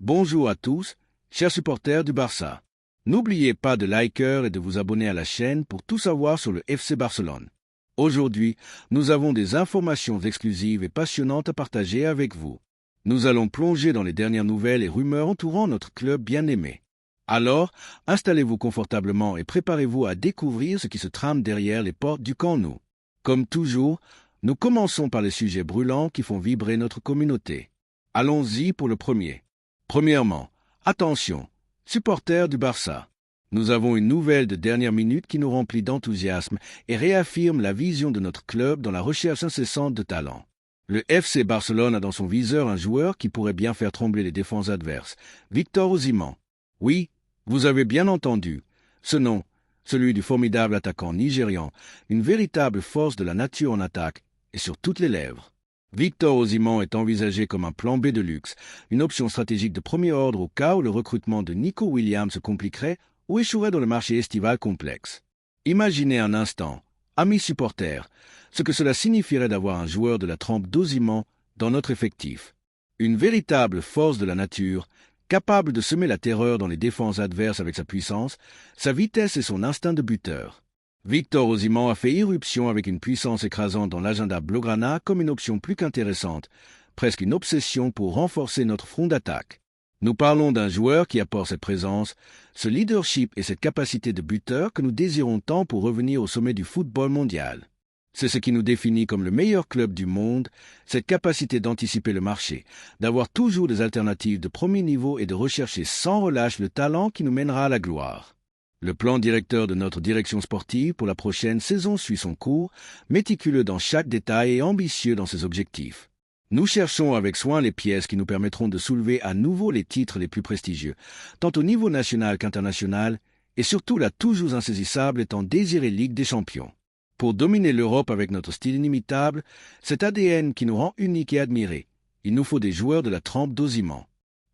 Bonjour à tous, chers supporters du Barça. N'oubliez pas de liker et de vous abonner à la chaîne pour tout savoir sur le FC Barcelone. Aujourd'hui, nous avons des informations exclusives et passionnantes à partager avec vous. Nous allons plonger dans les dernières nouvelles et rumeurs entourant notre club bien-aimé. Alors, installez-vous confortablement et préparez-vous à découvrir ce qui se trame derrière les portes du Camp Nou. Comme toujours, nous commençons par les sujets brûlants qui font vibrer notre communauté. Allons-y pour le premier. Premièrement, attention, supporters du Barça. Nous avons une nouvelle de dernière minute qui nous remplit d'enthousiasme et réaffirme la vision de notre club dans la recherche incessante de talent. Le FC Barcelone a dans son viseur un joueur qui pourrait bien faire trembler les défenses adverses, Victor Osimhen. Oui, vous avez bien entendu. Ce nom, celui du formidable attaquant nigérian, une véritable force de la nature en attaque, est sur toutes les lèvres. Victor Osimhen est envisagé comme un plan B de luxe, une option stratégique de premier ordre au cas où le recrutement de Nico Williams se compliquerait ou échouerait dans le marché estival complexe. Imaginez un instant, amis supporters, ce que cela signifierait d'avoir un joueur de la trempe d'Osimhen dans notre effectif. Une véritable force de la nature, capable de semer la terreur dans les défenses adverses avec sa puissance, sa vitesse et son instinct de buteur. Victor Osimhen a fait irruption avec une puissance écrasante dans l'agenda blaugrana comme une option plus qu'intéressante, presque une obsession pour renforcer notre front d'attaque. Nous parlons d'un joueur qui apporte cette présence, ce leadership et cette capacité de buteur que nous désirons tant pour revenir au sommet du football mondial. C'est ce qui nous définit comme le meilleur club du monde, cette capacité d'anticiper le marché, d'avoir toujours des alternatives de premier niveau et de rechercher sans relâche le talent qui nous mènera à la gloire. Le plan directeur de notre direction sportive pour la prochaine saison suit son cours, méticuleux dans chaque détail et ambitieux dans ses objectifs. Nous cherchons avec soin les pièces qui nous permettront de soulever à nouveau les titres les plus prestigieux, tant au niveau national qu'international, et surtout la toujours insaisissable et tant désirée Ligue des Champions. Pour dominer l'Europe avec notre style inimitable, cet ADN qui nous rend uniques et admirés, il nous faut des joueurs de la trempe d'Osimhen.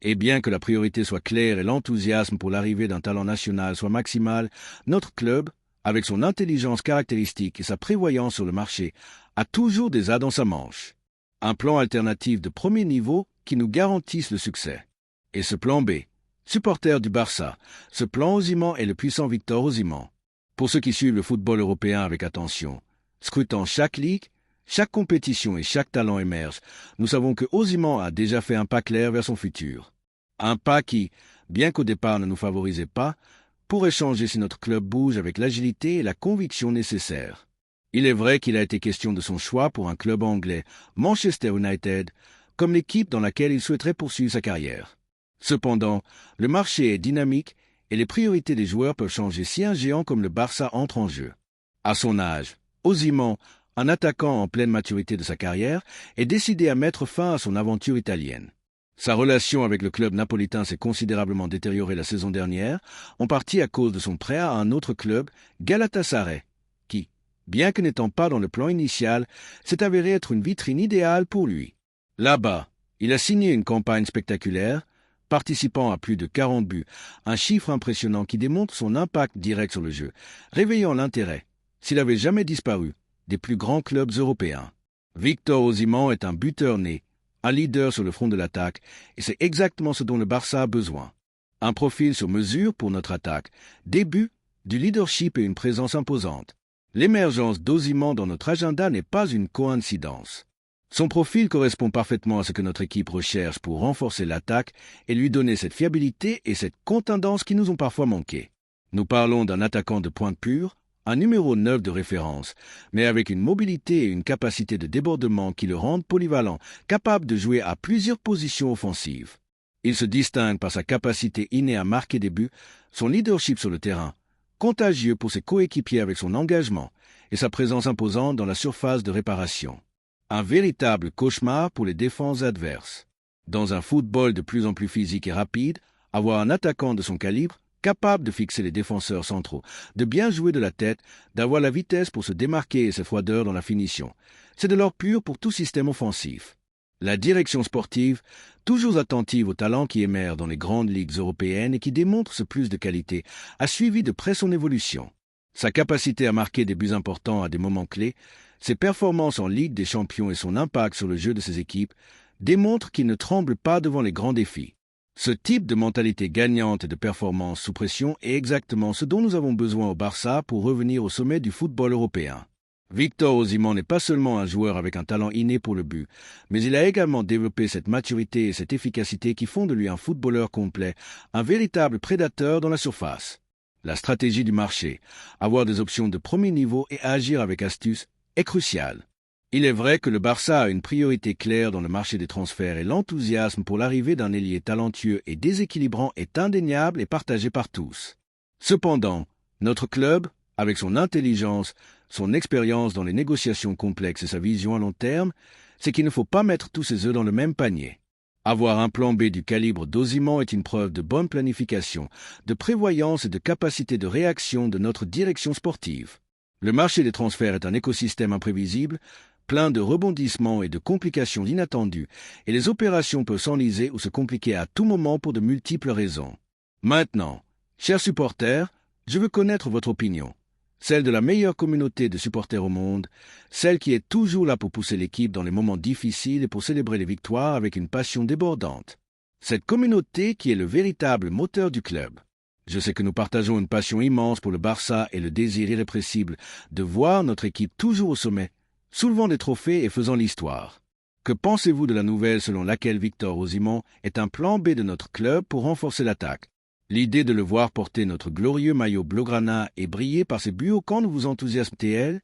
Et bien que la priorité soit claire et l'enthousiasme pour l'arrivée d'un talent national soit maximal, notre club, avec son intelligence caractéristique et sa prévoyance sur le marché, a toujours des as dans sa manche. Un plan alternatif de premier niveau qui nous garantisse le succès. Et ce plan B, supporter du Barça, ce plan Osimhen est le puissant Victor Osimhen. Pour ceux qui suivent le football européen avec attention, scrutant chaque ligue, chaque compétition et chaque talent émerge, nous savons que Osimhen a déjà fait un pas clair vers son futur. Un pas qui, bien qu'au départ ne nous favorisait pas, pourrait changer si notre club bouge avec l'agilité et la conviction nécessaires. Il est vrai qu'il a été question de son choix pour un club anglais, Manchester United, comme l'équipe dans laquelle il souhaiterait poursuivre sa carrière. Cependant, le marché est dynamique et les priorités des joueurs peuvent changer si un géant comme le Barça entre en jeu. À son âge, Osimhen, un attaquant en pleine maturité de sa carrière, est décidé à mettre fin à son aventure italienne. Sa relation avec le club napolitain s'est considérablement détériorée la saison dernière, en partie à cause de son prêt à un autre club, Galatasaray, qui, bien que n'étant pas dans le plan initial, s'est avéré être une vitrine idéale pour lui. Là-bas, il a signé une campagne spectaculaire, participant à plus de 40 buts, un chiffre impressionnant qui démontre son impact direct sur le jeu, réveillant l'intérêt, s'il avait jamais disparu, des plus grands clubs européens. Victor Osimhen est un buteur né, un leader sur le front de l'attaque, et c'est exactement ce dont le Barça a besoin. Un profil sur mesure pour notre attaque, des buts, du leadership et une présence imposante. L'émergence d'Osimhen dans notre agenda n'est pas une coïncidence. Son profil correspond parfaitement à ce que notre équipe recherche pour renforcer l'attaque et lui donner cette fiabilité et cette contundance qui nous ont parfois manqué. Nous parlons d'un attaquant de pointe pure, un numéro 9 de référence, mais avec une mobilité et une capacité de débordement qui le rendent polyvalent, capable de jouer à plusieurs positions offensives. Il se distingue par sa capacité innée à marquer des buts, son leadership sur le terrain, contagieux pour ses coéquipiers avec son engagement et sa présence imposante dans la surface de réparation. Un véritable cauchemar pour les défenses adverses. Dans un football de plus en plus physique et rapide, avoir un attaquant de son calibre, capable de fixer les défenseurs centraux, de bien jouer de la tête, d'avoir la vitesse pour se démarquer et sa froideur dans la finition. C'est de l'or pur pour tout système offensif. La direction sportive, toujours attentive aux talents qui émergent dans les grandes ligues européennes et qui démontrent ce plus de qualité, a suivi de près son évolution. Sa capacité à marquer des buts importants à des moments clés, ses performances en Ligue des Champions et son impact sur le jeu de ses équipes démontrent qu'il ne tremble pas devant les grands défis. Ce type de mentalité gagnante et de performance sous pression est exactement ce dont nous avons besoin au Barça pour revenir au sommet du football européen. Victor Osimhen n'est pas seulement un joueur avec un talent inné pour le but, mais il a également développé cette maturité et cette efficacité qui font de lui un footballeur complet, un véritable prédateur dans la surface. La stratégie du marché, avoir des options de premier niveau et agir avec astuce, est cruciale. Il est vrai que le Barça a une priorité claire dans le marché des transferts et l'enthousiasme pour l'arrivée d'un ailier talentueux et déséquilibrant est indéniable et partagé par tous. Cependant, notre club, avec son intelligence, son expérience dans les négociations complexes et sa vision à long terme, c'est qu'il ne faut pas mettre tous ses œufs dans le même panier. Avoir un plan B du calibre d'Osimhen est une preuve de bonne planification, de prévoyance et de capacité de réaction de notre direction sportive. Le marché des transferts est un écosystème imprévisible, plein de rebondissements et de complications inattendues, et les opérations peuvent s'enliser ou se compliquer à tout moment pour de multiples raisons. Maintenant, chers supporters, je veux connaître votre opinion. Celle de la meilleure communauté de supporters au monde, celle qui est toujours là pour pousser l'équipe dans les moments difficiles et pour célébrer les victoires avec une passion débordante. Cette communauté qui est le véritable moteur du club. Je sais que nous partageons une passion immense pour le Barça et le désir irrépressible de voir notre équipe toujours au sommet, soulevant des trophées et faisant l'histoire. Que pensez-vous de la nouvelle selon laquelle Victor Osimhen est un plan B de notre club pour renforcer l'attaque? L'idée de le voir porter notre glorieux maillot blaugrana et briller par ses buts au camp vous enthousiasme-t-elle?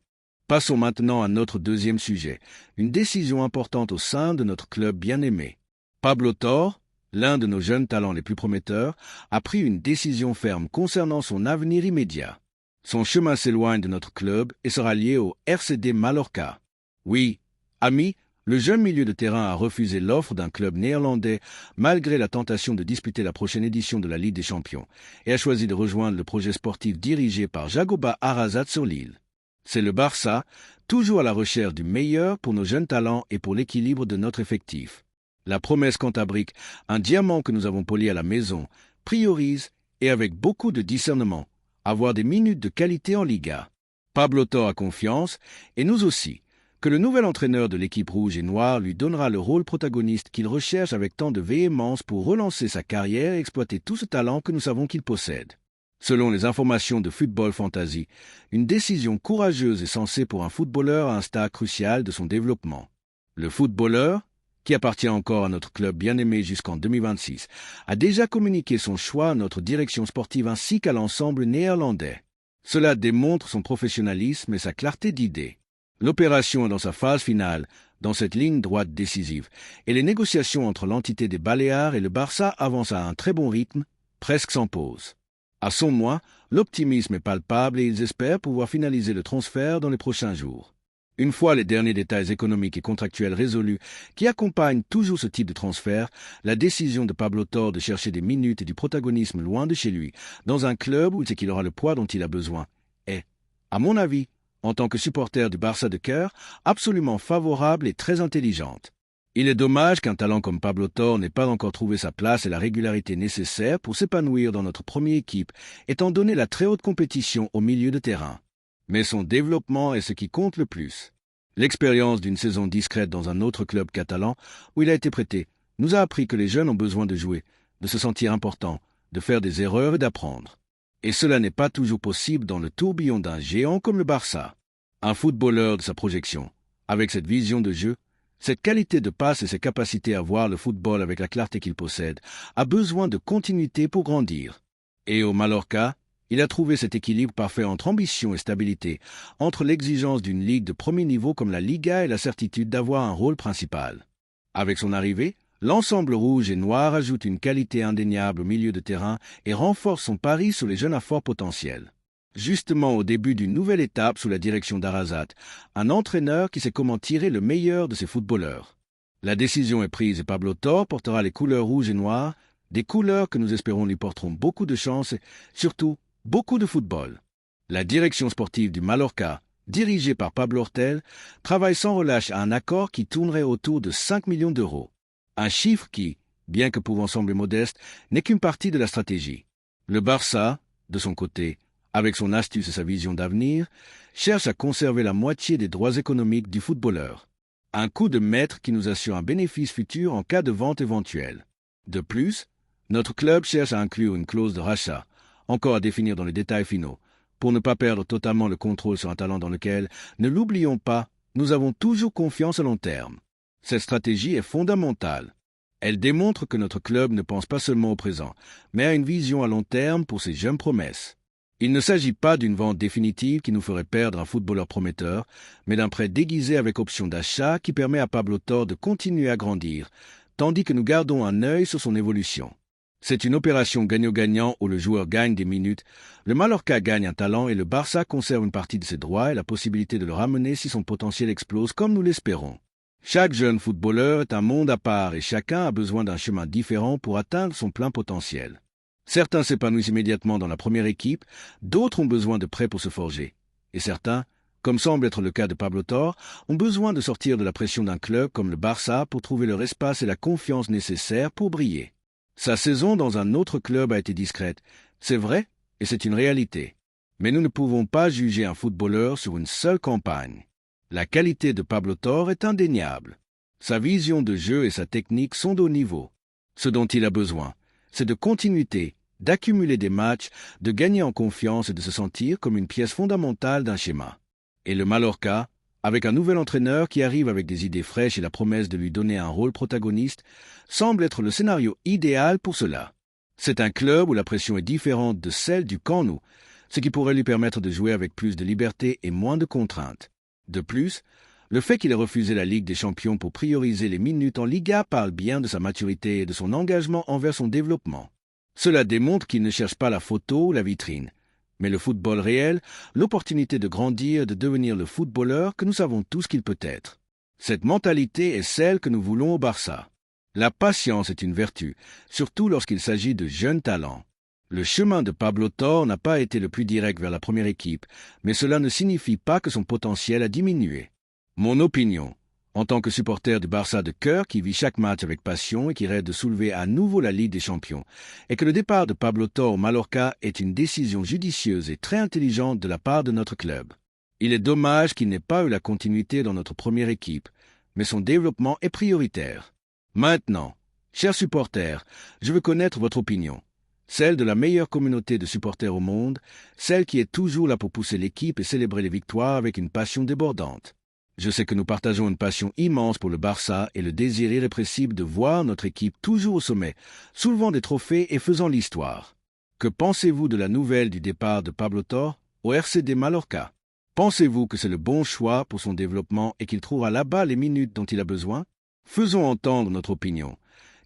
Passons maintenant à notre deuxième sujet, une décision importante au sein de notre club bien-aimé. Pablo Torre, l'un de nos jeunes talents les plus prometteurs, a pris une décision ferme concernant son avenir immédiat. Son chemin s'éloigne de notre club et sera lié au RCD Mallorca. Oui, ami, le jeune milieu de terrain a refusé l'offre d'un club néerlandais malgré la tentation de disputer la prochaine édition de la Ligue des Champions et a choisi de rejoindre le projet sportif dirigé par Jagoba Arrasat sur l'île. C'est le Barça, toujours à la recherche du meilleur pour nos jeunes talents et pour l'équilibre de notre effectif. La promesse Cantabrique, un diamant que nous avons poli à la maison, priorise, et avec beaucoup de discernement, avoir des minutes de qualité en Liga. Pablo Torre a confiance, et nous aussi, que le nouvel entraîneur de l'équipe rouge et noire lui donnera le rôle protagoniste qu'il recherche avec tant de véhémence pour relancer sa carrière et exploiter tout ce talent que nous savons qu'il possède. Selon les informations de Football Fantasy, une décision courageuse est censée pour un footballeur à un stade crucial de son développement. Le footballeur, qui appartient encore à notre club bien-aimé jusqu'en 2026, a déjà communiqué son choix à notre direction sportive ainsi qu'à l'ensemble néerlandais. Cela démontre son professionnalisme et sa clarté d'idées. L'opération est dans sa phase finale, dans cette ligne droite décisive, et les négociations entre l'entité des Baléares et le Barça avancent à un très bon rythme, presque sans pause. À son mois, l'optimisme est palpable et ils espèrent pouvoir finaliser le transfert dans les prochains jours. Une fois les derniers détails économiques et contractuels résolus qui accompagnent toujours ce type de transfert, la décision de Pablo Torre de chercher des minutes et du protagonisme loin de chez lui, dans un club où il sait qu'il aura le poids dont il a besoin, est, à mon avis, en tant que supporter du Barça de cœur, absolument favorable et très intelligente. Il est dommage qu'un talent comme Pablo Torre n'ait pas encore trouvé sa place et la régularité nécessaire pour s'épanouir dans notre première équipe, étant donné la très haute compétition au milieu de terrain. Mais son développement est ce qui compte le plus. L'expérience d'une saison discrète dans un autre club catalan, où il a été prêté, nous a appris que les jeunes ont besoin de jouer, de se sentir importants, de faire des erreurs et d'apprendre. Et cela n'est pas toujours possible dans le tourbillon d'un géant comme le Barça. Un footballeur de sa projection, avec cette vision de jeu, cette qualité de passe et ses capacités à voir le football avec la clarté qu'il possède, a besoin de continuité pour grandir. Et au Mallorca, il a trouvé cet équilibre parfait entre ambition et stabilité, entre l'exigence d'une ligue de premier niveau comme la Liga et la certitude d'avoir un rôle principal. Avec son arrivée, l'ensemble rouge et noir ajoute une qualité indéniable au milieu de terrain et renforce son pari sur les jeunes à fort potentiel. Justement au début d'une nouvelle étape sous la direction d'Arrasat, un entraîneur qui sait comment tirer le meilleur de ses footballeurs. La décision est prise et Pablo Torre portera les couleurs rouges et noires, des couleurs que nous espérons lui porteront beaucoup de chance et, surtout, beaucoup de football. La direction sportive du Mallorca, dirigée par Pablo Hortel, travaille sans relâche à un accord qui tournerait autour de 5 millions d'euros. Un chiffre qui, bien que pouvant sembler modeste, n'est qu'une partie de la stratégie. Le Barça, de son côté, avec son astuce et sa vision d'avenir, cherche à conserver la moitié des droits économiques du footballeur. Un coup de maître qui nous assure un bénéfice futur en cas de vente éventuelle. De plus, Notre club cherche à inclure une clause de rachat, encore à définir dans les détails finaux, pour ne pas perdre totalement le contrôle sur un talent dans lequel, ne l'oublions pas, nous avons toujours confiance à long terme. Cette stratégie est fondamentale. Elle démontre que notre club ne pense pas seulement au présent, mais a une vision à long terme pour ses jeunes promesses. Il ne s'agit pas d'une vente définitive qui nous ferait perdre un footballeur prometteur, mais d'un prêt déguisé avec option d'achat qui permet à Pablo Torre de continuer à grandir, tandis que nous gardons un œil sur son évolution. C'est une opération gagnant-gagnant où le joueur gagne des minutes, le Mallorca gagne un talent et le Barça conserve une partie de ses droits et la possibilité de le ramener si son potentiel explose comme nous l'espérons. Chaque jeune footballeur est un monde à part et chacun a besoin d'un chemin différent pour atteindre son plein potentiel. Certains s'épanouissent immédiatement dans la première équipe, d'autres ont besoin de prêts pour se forger. Et certains, comme semble être le cas de Pablo Torre, ont besoin de sortir de la pression d'un club comme le Barça pour trouver leur espace et la confiance nécessaire pour briller. Sa saison dans un autre club a été discrète, c'est vrai, et c'est une réalité. Mais nous ne pouvons pas juger un footballeur sur une seule campagne. La qualité de Pablo Torre est indéniable. Sa vision de jeu et sa technique sont de haut niveau. Ce dont il a besoin, c'est de continuité, d'accumuler des matchs, de gagner en confiance et de se sentir comme une pièce fondamentale d'un schéma. Et le Mallorca, avec un nouvel entraîneur qui arrive avec des idées fraîches et la promesse de lui donner un rôle protagoniste, semble être le scénario idéal pour cela. C'est un club où la pression est différente de celle du Camp Nou, ce qui pourrait lui permettre de jouer avec plus de liberté et moins de contraintes. De plus, le fait qu'il ait refusé la Ligue des Champions pour prioriser les minutes en Liga parle bien de sa maturité et de son engagement envers son développement. Cela démontre qu'il ne cherche pas la photo ou la vitrine, mais le football réel, l'opportunité de grandir et de devenir le footballeur que nous savons tous qu'il peut être. Cette mentalité est celle que nous voulons au Barça. La patience est une vertu, surtout lorsqu'il s'agit de jeunes talents. Le chemin de Pablo Torre n'a pas été le plus direct vers la première équipe, mais cela ne signifie pas que son potentiel a diminué. Mon opinion, en tant que supporter du Barça de cœur qui vit chaque match avec passion et qui rêve de soulever à nouveau la Ligue des Champions, est que le départ de Pablo Torre au Mallorca est une décision judicieuse et très intelligente de la part de notre club. Il est dommage qu'il n'ait pas eu la continuité dans notre première équipe, mais son développement est prioritaire. Maintenant, chers supporters, je veux connaître votre opinion. Celle de la meilleure communauté de supporters au monde, celle qui est toujours là pour pousser l'équipe et célébrer les victoires avec une passion débordante. Je sais que nous partageons une passion immense pour le Barça et le désir irrépressible de voir notre équipe toujours au sommet, soulevant des trophées et faisant l'histoire. Que pensez-vous de la nouvelle du départ de Pablo Torre au RCD Mallorca? Pensez-vous que c'est le bon choix pour son développement et qu'il trouvera là-bas les minutes dont il a besoin? Faisons entendre notre opinion,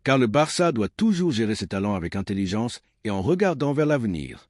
car le Barça doit toujours gérer ses talents avec intelligence et en regardant vers l'avenir.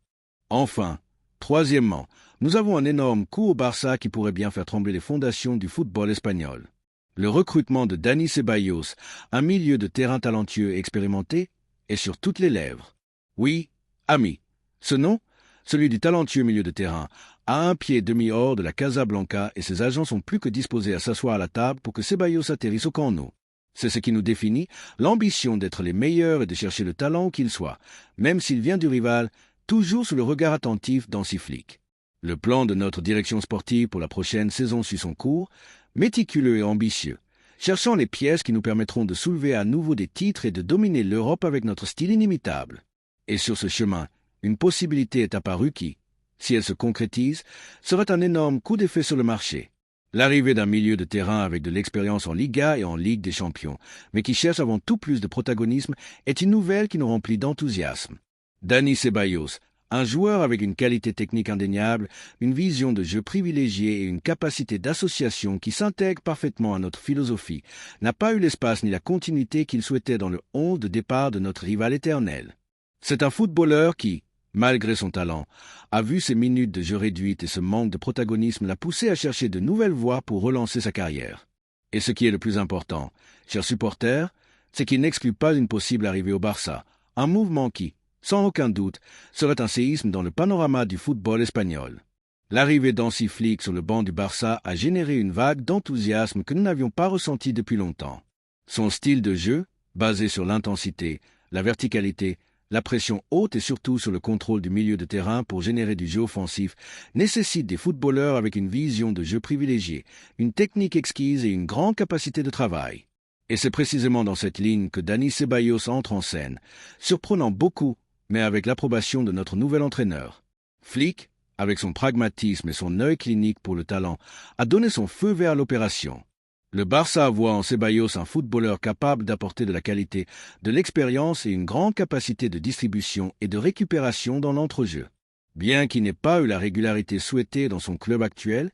Enfin, troisièmement, nous avons un énorme coup au Barça qui pourrait bien faire trembler les fondations du football espagnol. Le recrutement de Dani Ceballos, un milieu de terrain talentueux et expérimenté, est sur toutes les lèvres. Oui, ami, ce nom, celui du talentueux milieu de terrain, a un pied demi-hors de la Casablanca et ses agents sont plus que disposés à s'asseoir à la table pour que Ceballos atterrisse au Camp Nou. C'est ce qui nous définit, l'ambition d'être les meilleurs et de chercher le talent où qu'il soit, même s'il vient du rival, toujours sous le regard attentif d'Hansi Flick. Le plan de notre direction sportive pour la prochaine saison suit son cours, méticuleux et ambitieux, cherchant les pièces qui nous permettront de soulever à nouveau des titres et de dominer l'Europe avec notre style inimitable. Et sur ce chemin, une possibilité est apparue qui, si elle se concrétise, serait un énorme coup d'effet sur le marché. L'arrivée d'un milieu de terrain avec de l'expérience en Liga et en Ligue des Champions, mais qui cherche avant tout plus de protagonisme, est une nouvelle qui nous remplit d'enthousiasme. Dani Ceballos, un joueur avec une qualité technique indéniable, une vision de jeu privilégiée et une capacité d'association qui s'intègre parfaitement à notre philosophie, n'a pas eu l'espace ni la continuité qu'il souhaitait dans le 11 de départ de notre rival éternel. C'est un footballeur qui, malgré son talent, a vu ses minutes de jeu réduites et ce manque de protagonisme l'a poussé à chercher de nouvelles voies pour relancer sa carrière. Et ce qui est le plus important, chers supporters, c'est qu'il n'exclut pas une possible arrivée au Barça, un mouvement qui, sans aucun doute, serait un séisme dans le panorama du football espagnol. L'arrivée d'Hansi Flick sur le banc du Barça a généré une vague d'enthousiasme que nous n'avions pas ressentie depuis longtemps. Son style de jeu, basé sur l'intensité, la verticalité, la pression haute et surtout sur le contrôle du milieu de terrain pour générer du jeu offensif, nécessite des footballeurs avec une vision de jeu privilégiée, une technique exquise et une grande capacité de travail. Et c'est précisément dans cette ligne que Dani Ceballos entre en scène, surprenant beaucoup, mais avec l'approbation de notre nouvel entraîneur. Flick, avec son pragmatisme et son œil clinique pour le talent, a donné son feu vert à l'opération. Le Barça voit en Ceballos un footballeur capable d'apporter de la qualité, de l'expérience et une grande capacité de distribution et de récupération dans l'entrejeu. Bien qu'il n'ait pas eu la régularité souhaitée dans son club actuel,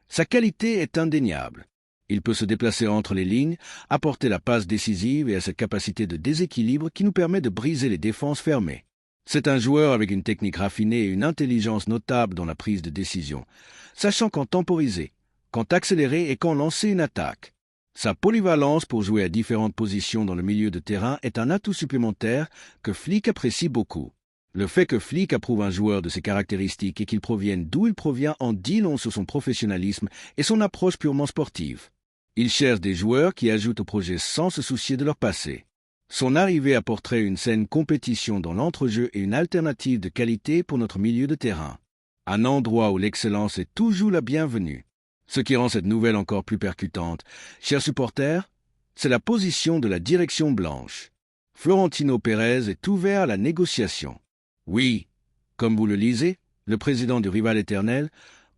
sa qualité est indéniable. Il peut se déplacer entre les lignes, apporter la passe décisive et a cette capacité de déséquilibre qui nous permet de briser les défenses fermées. C'est un joueur avec une technique raffinée et une intelligence notable dans la prise de décision, sachant quand temporiser, quand accélérer et quand lancer une attaque. Sa polyvalence pour jouer à différentes positions dans le milieu de terrain est un atout supplémentaire que Flick apprécie beaucoup. Le fait que Flick approuve un joueur de ses caractéristiques et qu'il provienne d'où il provient en dit long sur son professionnalisme et son approche purement sportive. Il cherche des joueurs qui ajoutent au projet sans se soucier de leur passé. Son arrivée apporterait une saine compétition dans l'entrejeu et une alternative de qualité pour notre milieu de terrain. Un endroit où l'excellence est toujours la bienvenue. Ce qui rend cette nouvelle encore plus percutante, chers supporters, c'est la position de la direction blanche. Florentino Pérez est ouvert à la négociation. Oui, comme vous le lisez, le président du rival éternel,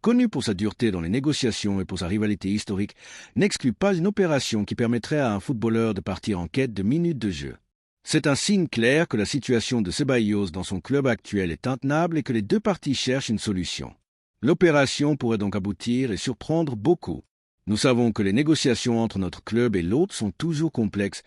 connu pour sa dureté dans les négociations et pour sa rivalité historique, n'exclut pas une opération qui permettrait à un footballeur de partir en quête de minutes de jeu. C'est un signe clair que la situation de Ceballos dans son club actuel est intenable et que les deux parties cherchent une solution. L'opération pourrait donc aboutir et surprendre beaucoup. Nous savons que les négociations entre notre club et l'autre sont toujours complexes,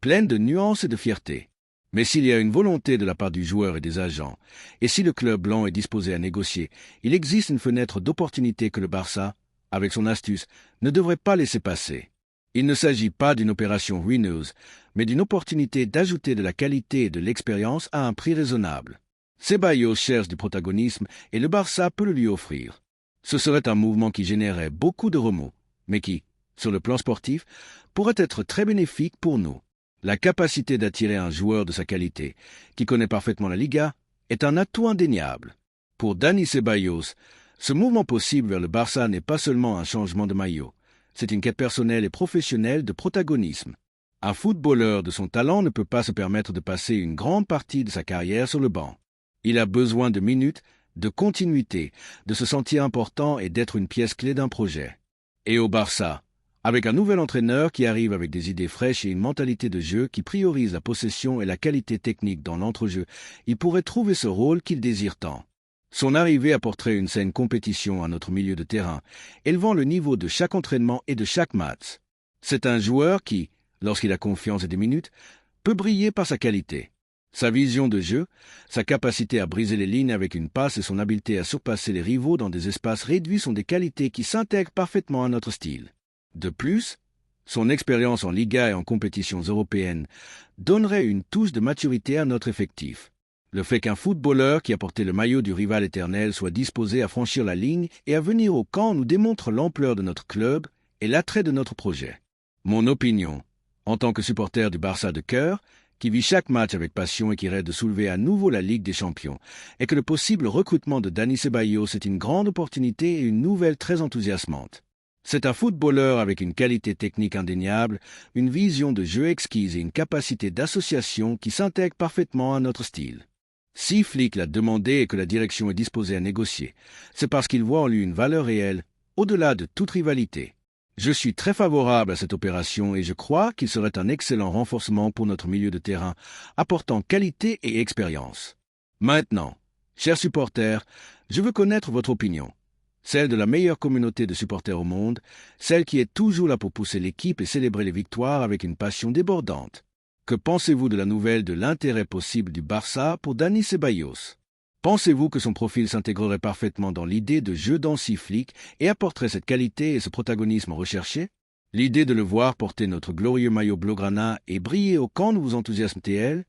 pleines de nuances et de fierté. Mais s'il y a une volonté de la part du joueur et des agents, et si le club blanc est disposé à négocier, il existe une fenêtre d'opportunité que le Barça, avec son astuce, ne devrait pas laisser passer. Il ne s'agit pas d'une opération ruineuse, mais d'une opportunité d'ajouter de la qualité et de l'expérience à un prix raisonnable. Ceballos cherche du protagonisme et le Barça peut le lui offrir. Ce serait un mouvement qui générerait beaucoup de remous, mais qui, sur le plan sportif, pourrait être très bénéfique pour nous. La capacité d'attirer un joueur de sa qualité, qui connaît parfaitement la Liga, est un atout indéniable. Pour Dani Ceballos, ce mouvement possible vers le Barça n'est pas seulement un changement de maillot, c'est une quête personnelle et professionnelle de protagonisme. Un footballeur de son talent ne peut pas se permettre de passer une grande partie de sa carrière sur le banc. Il a besoin de minutes, de continuité, de se sentir important et d'être une pièce clé d'un projet. Et au Barça, avec un nouvel entraîneur qui arrive avec des idées fraîches et une mentalité de jeu qui priorise la possession et la qualité technique dans l'entrejeu, il pourrait trouver ce rôle qu'il désire tant. Son arrivée apporterait une saine compétition à notre milieu de terrain, élevant le niveau de chaque entraînement et de chaque match. C'est un joueur qui, lorsqu'il a confiance et des minutes, peut briller par sa qualité. Sa vision de jeu, sa capacité à briser les lignes avec une passe et son habileté à surpasser les rivaux dans des espaces réduits sont des qualités qui s'intègrent parfaitement à notre style. De plus, son expérience en Liga et en compétitions européennes donnerait une touche de maturité à notre effectif. Le fait qu'un footballeur qui a porté le maillot du rival éternel soit disposé à franchir la ligne et à venir au camp nous démontre l'ampleur de notre club et l'attrait de notre projet. Mon opinion, en tant que supporter du Barça de cœur, qui vit chaque match avec passion et qui rêve de soulever à nouveau la Ligue des Champions, est que le possible recrutement de Dani Ceballos est une grande opportunité et une nouvelle très enthousiasmante. C'est un footballeur avec une qualité technique indéniable, une vision de jeu exquise et une capacité d'association qui s'intègre parfaitement à notre style. Si Flick l'a demandé et que la direction est disposée à négocier, c'est parce qu'il voit en lui une valeur réelle, au-delà de toute rivalité. Je suis très favorable à cette opération et je crois qu'il serait un excellent renforcement pour notre milieu de terrain, apportant qualité et expérience. Maintenant, chers supporters, je veux connaître votre opinion. Celle de la meilleure communauté de supporters au monde, celle qui est toujours là pour pousser l'équipe et célébrer les victoires avec une passion débordante. Que pensez-vous de la nouvelle de l'intérêt possible du Barça pour Dani Ceballos? Pensez-vous que son profil s'intégrerait parfaitement dans l'idée de jeu d'Hansi Flick et apporterait cette qualité et ce protagonisme recherché? L'idée de le voir porter notre glorieux maillot blaugrana et briller au camp nous vous enthousiasme-t-elle?